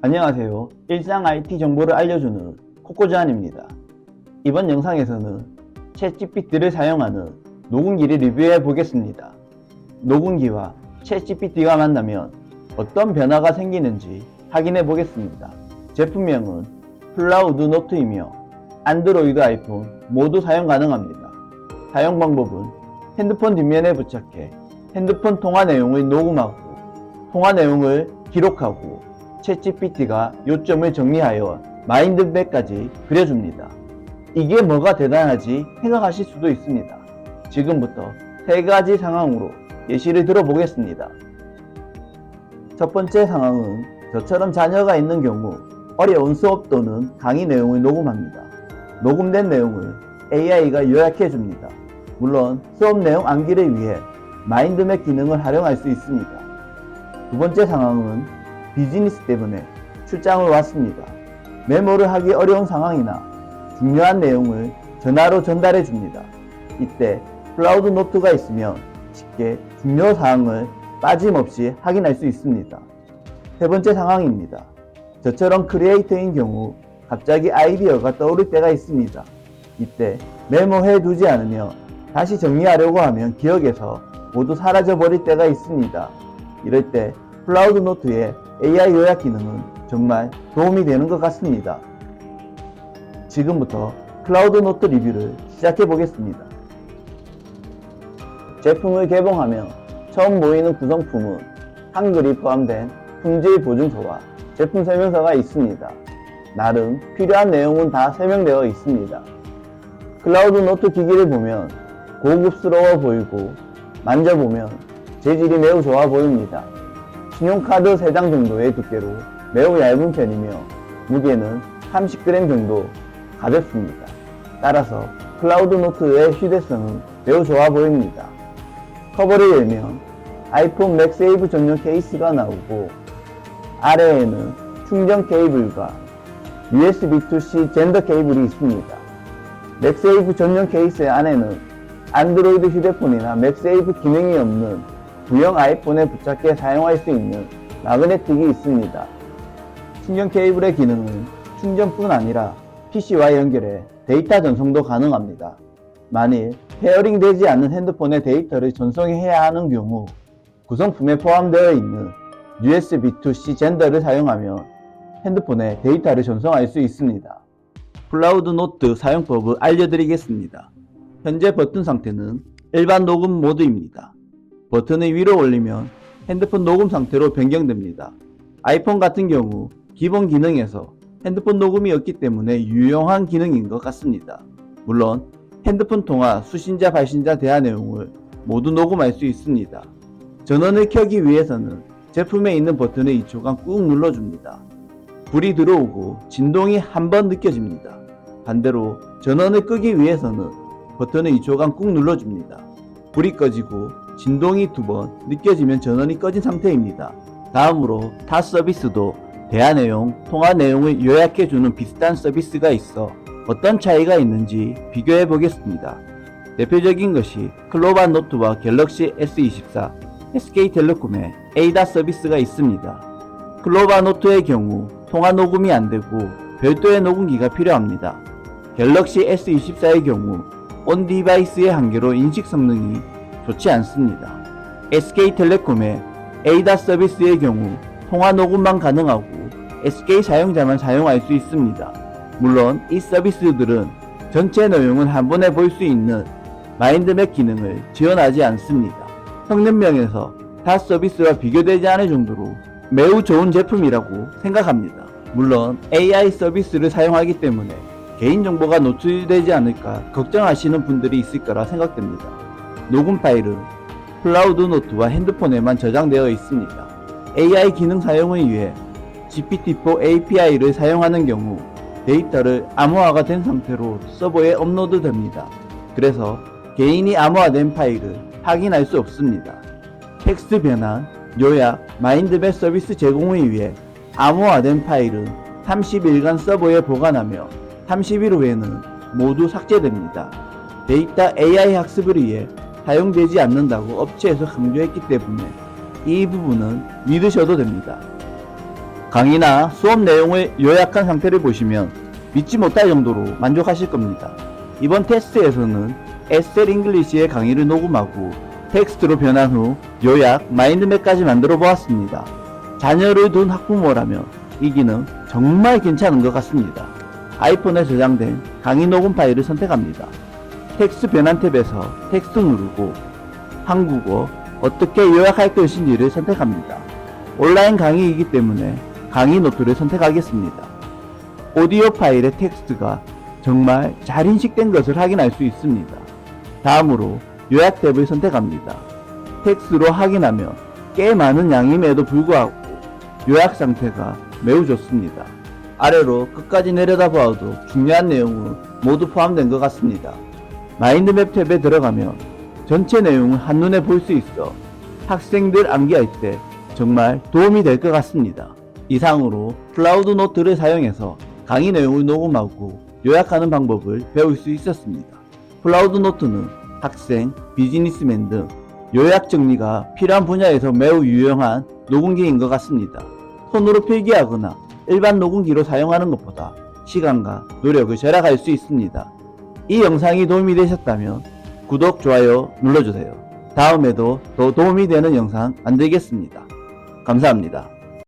안녕하세요. 일상 IT 정보를 알려주는 코코즈안입니다. 이번 영상에서는 챗GPT를 사용하는 녹음기를 리뷰해 보겠습니다. 녹음기와 챗GPT가 만나면 어떤 변화가 생기는지 확인해 보겠습니다. 제품명은 클라우드 노트이며 안드로이드, 아이폰 모두 사용 가능합니다. 사용 방법은 핸드폰 뒷면에 부착해 핸드폰 통화 내용을 녹음하고 통화 내용을 기록하고 챗GPT가 요점을 정리하여 마인드맵까지 그려줍니다. 이게 뭐가 대단하지 생각하실 수도 있습니다. 지금부터 세 가지 상황으로 예시를 들어보겠습니다. 첫 번째 상황은 저처럼 자녀가 있는 경우 어려운 수업 또는 강의 내용을 녹음합니다. 녹음된 내용을 AI가 요약해줍니다. 물론 수업 내용 암기를 위해 마인드맵 기능을 활용할 수 있습니다. 두 번째 상황은 비즈니스 때문에 출장을 왔습니다. 메모를 하기 어려운 상황이나 중요한 내용을 전화로 전달해 줍니다. 이때 클라우드 노트가 있으면 쉽게 중요 사항을 빠짐없이 확인할 수 있습니다. 세 번째 상황입니다. 저처럼 크리에이터인 경우 갑자기 아이디어가 떠오를 때가 있습니다. 이때 메모해 두지 않으며 다시 정리하려고 하면 기억에서 모두 사라져 버릴 때가 있습니다. 이럴 때 클라우드 노트의 AI 요약 기능은 정말 도움이 되는 것 같습니다. 지금부터 클라우드 노트 리뷰를 시작해 보겠습니다. 제품을 개봉하며 처음 보이는 구성품은 한글이 포함된 품질 보증서와 제품 설명서가 있습니다. 나름 필요한 내용은 다 설명되어 있습니다. 클라우드 노트 기기를 보면 고급스러워 보이고 만져보면 재질이 매우 좋아 보입니다. 신용카드 3장 정도의 두께로 매우 얇은 편이며 무게는 30g 정도 가볍습니다. 따라서 클라우드 노트의 휴대성은 매우 좋아 보입니다. 커버를 열면 아이폰 맥세이브 전용 케이스가 나오고 아래에는 충전 케이블과 USB2C 젠더 케이블이 있습니다. 맥세이브 전용 케이스 안에는 안드로이드 휴대폰이나 맥세이브 기능이 없는 구형 아이폰에 부착해 사용할 수 있는 마그네틱이 있습니다. 충전 케이블의 기능은 충전뿐 아니라 PC와 연결해 데이터 전송도 가능합니다. 만일 페어링 되지 않는 핸드폰에 데이터를 전송해야 하는 경우 구성품에 포함되어 있는 USB2C 젠더를 사용하면 핸드폰에 데이터를 전송할 수 있습니다. 클라우드 노트 사용법을 알려드리겠습니다. 현재 버튼 상태는 일반 녹음 모드입니다. 버튼을 위로 올리면 핸드폰 녹음 상태로 변경됩니다. 아이폰 같은 경우 기본 기능에서 핸드폰 녹음이 없기 때문에 유용한 기능인 것 같습니다. 물론 핸드폰 통화, 수신자, 발신자 대화 내용을 모두 녹음할 수 있습니다. 전원을 켜기 위해서는 제품에 있는 버튼을 2초간 꾹 눌러줍니다. 불이 들어오고 진동이 한 번 느껴집니다. 반대로 전원을 끄기 위해서는 버튼을 2초간 꾹 눌러줍니다. 불이 꺼지고 진동이 2번 느껴지면 전원이 꺼진 상태입니다. 다음으로 타 서비스도 대화 내용, 통화 내용을 요약해주는 비슷한 서비스가 있어 어떤 차이가 있는지 비교해 보겠습니다. 대표적인 것이 클로바 노트와 갤럭시 S24, SK텔레콤의 에이다 서비스가 있습니다. 클로바 노트의 경우 통화 녹음이 안되고 별도의 녹음기가 필요합니다. 갤럭시 S24의 경우 온 디바이스의 한계로 인식 성능이 좋지 않습니다. SK텔레콤의 에이다 서비스의 경우 통화 녹음만 가능하고 SK 사용자만 사용할 수 있습니다. 물론 이 서비스들은 전체 내용을 한 번에 볼 수 있는 마인드맵 기능을 지원하지 않습니다. 성능면에서 타 서비스와 비교되지 않을 정도로 매우 좋은 제품이라고 생각합니다. 물론 AI 서비스를 사용하기 때문에 개인정보가 노출되지 않을까 걱정하시는 분들이 있을 거라 생각됩니다. 녹음 파일은 클라우드 노트와 핸드폰에만 저장되어 있습니다. AI 기능 사용을 위해 GPT-4 API를 사용하는 경우 데이터를 암호화가 된 상태로 서버에 업로드 됩니다. 그래서 개인이 암호화된 파일을 확인할 수 없습니다. 텍스트 변환, 요약, 마인드맵 서비스 제공을 위해 암호화된 파일은 30일간 서버에 보관하며 30일 후에는 모두 삭제됩니다. 데이터 AI 학습을 위해 사용되지 않는다고 업체에서 강조했기 때문에 이 부분은 믿으셔도 됩니다. 강의나 수업 내용을 요약한 상태를 보시면 믿지 못할 정도로 만족하실 겁니다. 이번 테스트에서는 에셀 잉글리시의 강의를 녹음하고 텍스트로 변환 후 요약, 마인드맵까지 만들어 보았습니다. 자녀를 둔 학부모라면 이 기능 정말 괜찮은 것 같습니다. 아이폰에 저장된 강의 녹음 파일을 선택합니다. 텍스트 변환 탭에서 텍스트 누르고 한국어 어떻게 요약할 것인지를 선택합니다. 온라인 강의이기 때문에 강의 노트를 선택하겠습니다. 오디오 파일의 텍스트가 정말 잘 인식된 것을 확인할 수 있습니다. 다음으로 요약 탭을 선택합니다. 텍스트로 확인하면 꽤 많은 양임에도 불구하고 요약 상태가 매우 좋습니다. 아래로 끝까지 내려다보아도 중요한 내용은 모두 포함된 것 같습니다. 마인드맵 탭에 들어가면 전체 내용을 한눈에 볼 수 있어 학생들 암기할 때 정말 도움이 될 것 같습니다. 이상으로 클라우드 노트를 사용해서 강의 내용을 녹음하고 요약하는 방법을 배울 수 있었습니다. 클라우드 노트는 학생, 비즈니스맨 등 요약 정리가 필요한 분야에서 매우 유용한 녹음기인 것 같습니다. 손으로 필기하거나 일반 녹음기로 사용하는 것보다 시간과 노력을 절약할 수 있습니다. 이 영상이 도움이 되셨다면 구독, 좋아요 눌러주세요. 다음에도 더 도움이 되는 영상 만들겠습니다. 감사합니다.